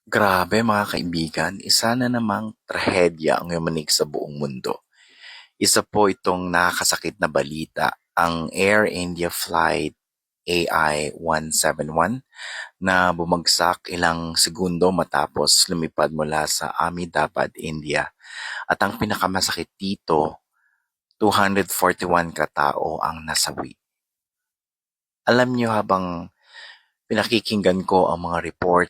Grabe mga kaibigan, isa na namang trahedya ang yumanig sa buong mundo. Isa po itong nakakasakit na balita, ang Air India Flight AI-171 na bumagsak ilang segundo matapos lumipad mula sa Ahmedabad, India. At ang pinakamasakit dito, 241 katao ang nasawi. Alam niyo habang pinakikinggan ko ang mga report,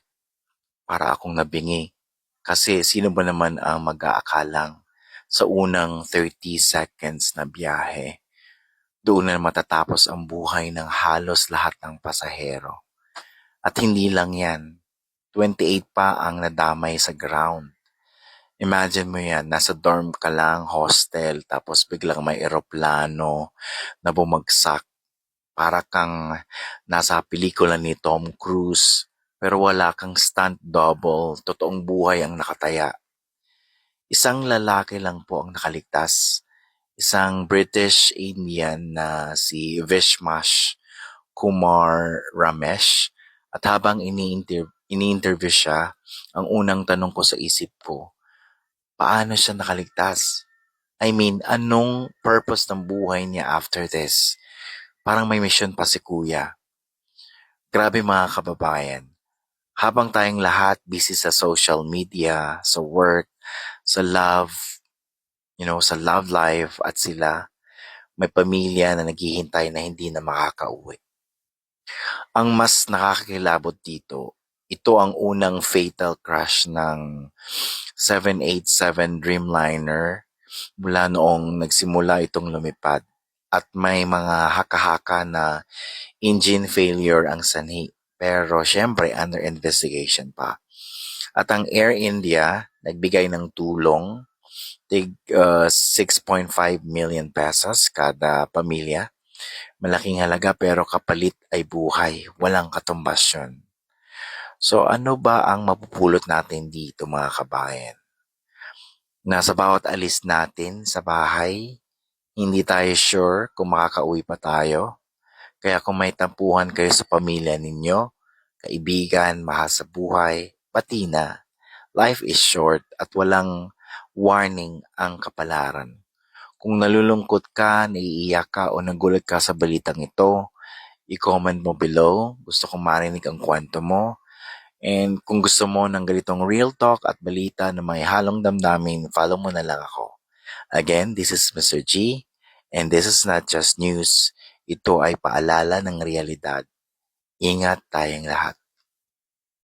para akong nabingi. Kasi sino ba naman ang mag-aakalang sa unang 30 seconds na biyahe, doon na matatapos ang buhay ng halos lahat ng pasahero. At hindi lang yan, 28 pa ang nadamay sa ground. Imagine mo yan, nasa dorm ka lang, hostel, tapos biglang may eroplano na bumagsak. Para kang nasa pelikula ni Tom Cruise, pero wala kang stunt double, totoong buhay ang nakataya. Isang lalaki lang po ang nakaligtas, isang British Indian na si Vishmash Kumar Ramesh. At habang ini-interview siya, ang unang tanong ko sa isip ko, paano siya nakaligtas? I mean, anong purpose ng buhay niya after this? Parang may mission pa si kuya. Grabe mga kababayan. Habang tayong lahat busy sa social media, sa work, sa love, sa love life at sila, may pamilya na naghihintay na hindi na makakauwi. Ang mas nakakakilabot dito, ito ang unang fatal crash ng 787 Dreamliner mula noong nagsimula itong lumipad. At may mga haka-haka na engine failure ang sanhi. Pero syempre, under investigation pa. At ang Air India, nagbigay ng tulong, tig 6.5 million pesos kada pamilya. Malaking halaga pero kapalit ay buhay, walang katumbas yun. So ano ba ang mapupulot natin dito mga kabayan? Na sa bawat alis natin sa bahay, hindi tayo sure kung makakauwi pa tayo. Kaya kung may tampuhan kayo sa pamilya ninyo, kaibigan, mahal sa buhay, pati na. Life is short at walang warning ang kapalaran. Kung nalulungkot ka, naiiyak ka o nagulat ka sa balitang ito, i-comment mo below. Gusto kong marinig ang kwento mo. And kung gusto mo ng ganitong real talk at balita na may halong damdamin, follow mo na lang ako. Again, this is Mr. G, and this is not just news. Ito ay paalala ng realidad. Ingat tayong lahat.